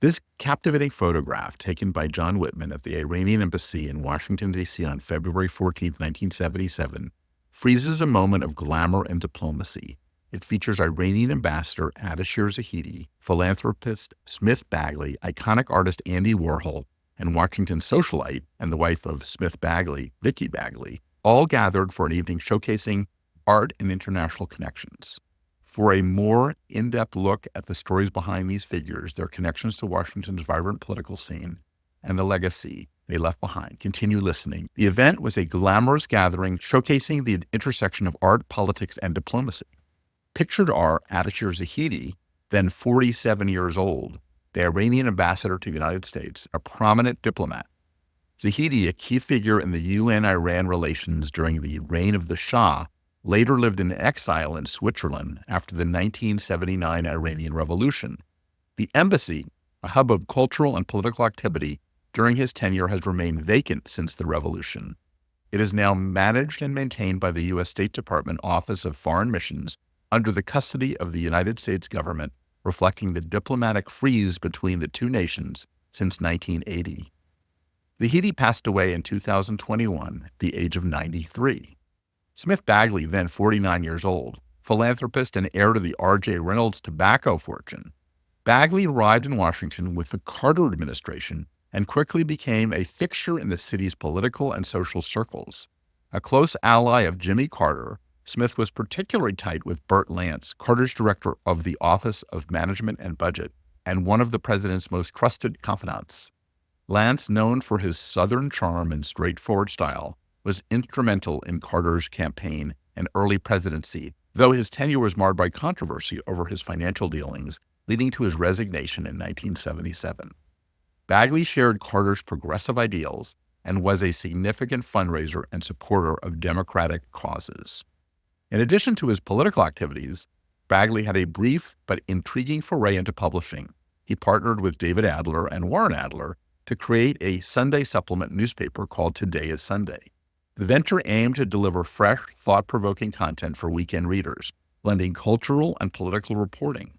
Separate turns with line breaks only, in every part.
This captivating photograph, taken by John Whitman at the Iranian embassy in Washington, D.C. on February 14, 1977, freezes a moment of glamour and diplomacy. It features Iranian ambassador Adeshir Zahidi, philanthropist Smith Bagley, iconic artist Andy Warhol, and Washington socialite and the wife of Smith Bagley, Vicky Bagley, all gathered for an evening showcasing art and international connections. For a more in-depth look at the stories behind these figures, their connections to Washington's vibrant political scene, and the legacy they left behind, continue listening. The event was a glamorous gathering showcasing the intersection of art, politics, and diplomacy. Pictured are Adeshir Zahidi, then 47 years old, the Iranian ambassador to the United States, a prominent diplomat. Zahidi, a key figure in the UN-Iran relations during the reign of the Shah, later lived in exile in Switzerland after the 1979 Iranian Revolution. The embassy, a hub of cultural and political activity during his tenure, has remained vacant since the revolution. It is now managed and maintained by the U.S. State Department Office of Foreign Missions under the custody of the United States government, reflecting the diplomatic freeze between the two nations since 1980. Zahidi passed away in 2021 at the age of 93. Smith Bagley, then 49 years old, philanthropist and heir to the R.J. Reynolds tobacco fortune. Bagley arrived in Washington with the Carter administration and quickly became a fixture in the city's political and social circles. A close ally of Jimmy Carter, Smith was particularly tight with Burt Lance, Carter's director of the Office of Management and Budget, and one of the president's most trusted confidants. Lance, known for his Southern charm and straightforward style, was instrumental in Carter's campaign and early presidency, though his tenure was marred by controversy over his financial dealings, leading to his resignation in 1977. Bagley shared Carter's progressive ideals and was a significant fundraiser and supporter of democratic causes. In addition to his political activities, Bagley had a brief but intriguing foray into publishing. He partnered with David Adler and Warren Adler to create a Sunday supplement newspaper called Today is Sunday. The venture aimed to deliver fresh, thought-provoking content for weekend readers, blending cultural and political reporting.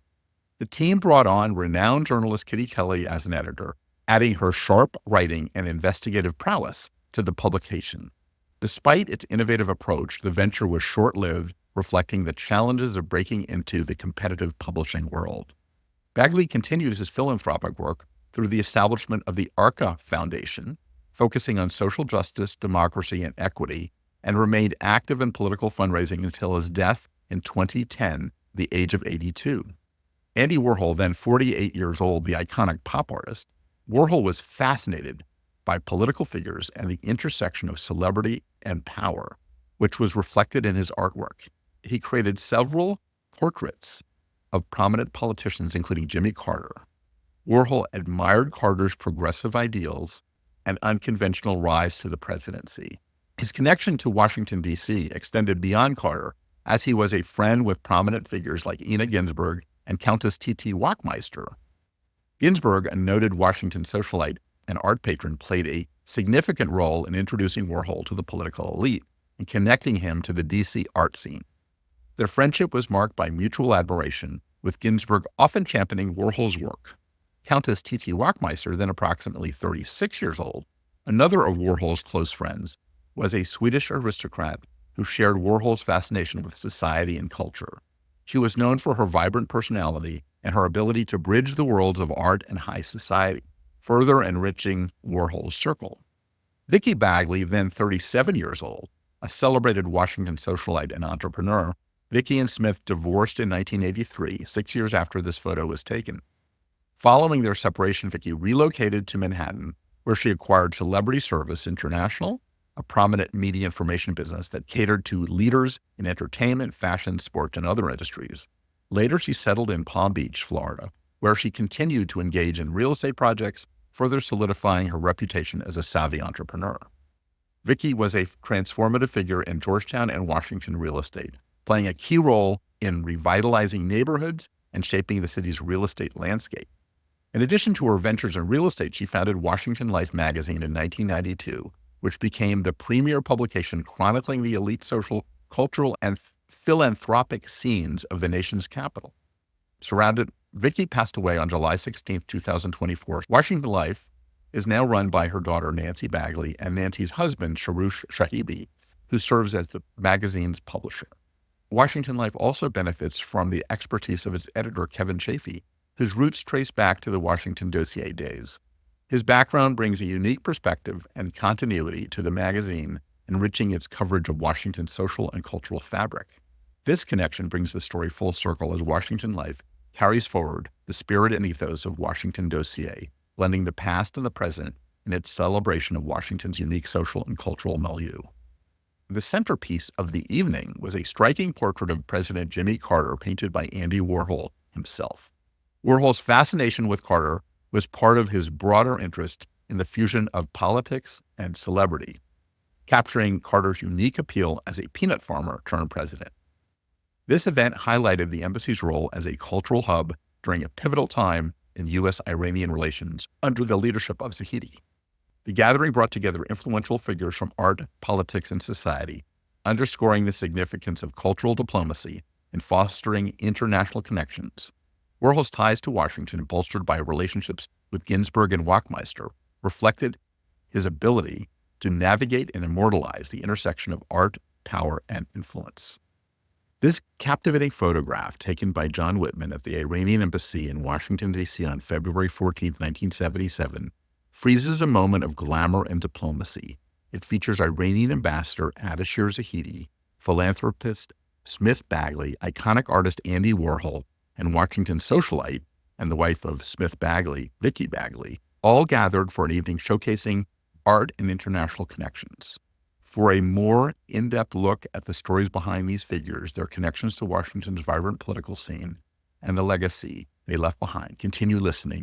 The team brought on renowned journalist Kitty Kelly as an editor, adding her sharp writing and investigative prowess to the publication. Despite its innovative approach, the venture was short-lived, reflecting the challenges of breaking into the competitive publishing world. Bagley continued his philanthropic work through the establishment of the ARCA Foundation, focusing on social justice, democracy, and equity, and remained active in political fundraising until his death in 2010, the age of 82. Andy Warhol, then 48 years old, the iconic pop artist, Warhol was fascinated by political figures and the intersection of celebrity and power, which was reflected in his artwork. He created several portraits of prominent politicians, including Jimmy Carter. Warhol admired Carter's progressive ideals and unconventional rise to the presidency. His connection to Washington, D.C. extended beyond Carter, as he was a friend with prominent figures like Ina Ginsburg and Countess T.T. Wachtmeister. Ginsburg, a noted Washington socialite and art patron, played a significant role in introducing Warhol to the political elite and connecting him to the D.C. art scene. Their friendship was marked by mutual admiration, with Ginsburg often championing Warhol's work. Countess T.T. Wachtmeister, then approximately 36 years old, another of Warhol's close friends, was a Swedish aristocrat who shared Warhol's fascination with society and culture. She was known for her vibrant personality and her ability to bridge the worlds of art and high society, further enriching Warhol's circle. Vicky Bagley, then 37 years old, a celebrated Washington socialite and entrepreneur, Vicky and Smith divorced in 1983, 6 years after this photo was taken. Following their separation, Vicky relocated to Manhattan, where she acquired Celebrity Service International, a prominent media information business that catered to leaders in entertainment, fashion, sports, and other industries. Later, she settled in Palm Beach, Florida, where she continued to engage in real estate projects, further solidifying her reputation as a savvy entrepreneur. Vicky was a transformative figure in Georgetown and Washington real estate, playing a key role in revitalizing neighborhoods and shaping the city's real estate landscape. In addition to her ventures in real estate, she founded Washington Life magazine in 1992, which became the premier publication chronicling the elite social, cultural, and philanthropic scenes of the nation's capital. Surrounded Vicky passed away on July 16, 2024. Washington Life is now run by her daughter, Nancy Bagley, and Nancy's husband, Adeshir Zahidi, who serves as the magazine's publisher. Washington Life also benefits from the expertise of its editor, Kevin Chafee, whose roots trace back to the Washington dossier days. His background brings a unique perspective and continuity to the magazine, enriching its coverage of Washington's social and cultural fabric. This connection brings the story full circle as Washington Life carries forward the spirit and ethos of Washington dossier, blending the past and the present in its celebration of Washington's unique social and cultural milieu. The centerpiece of the evening was a striking portrait of President Jimmy Carter painted by Andy Warhol himself. Warhol's fascination with Carter was part of his broader interest in the fusion of politics and celebrity, capturing Carter's unique appeal as a peanut farmer turned president. This event highlighted the embassy's role as a cultural hub during a pivotal time in U.S. Iranian relations under the leadership of Zahidi. The gathering brought together influential figures from art, politics, and society, underscoring the significance of cultural diplomacy in fostering international connections. Warhol's ties to Washington, bolstered by relationships with Ginsburg and Wachtmeister, reflected his ability to navigate and immortalize the intersection of art, power, and influence. This captivating photograph, taken by John Whitman at the Iranian embassy in Washington, D.C. on February 14, 1977, freezes a moment of glamour and diplomacy. It features Iranian ambassador Adeshir Zahidi, philanthropist Smith Bagley, iconic artist Andy Warhol, and Washington socialite and the wife of Smith Bagley, Vicky Bagley, all gathered for an evening showcasing art and international connections. For a more in-depth look at the stories behind these figures, their connections to Washington's vibrant political scene, and the legacy they left behind, continue listening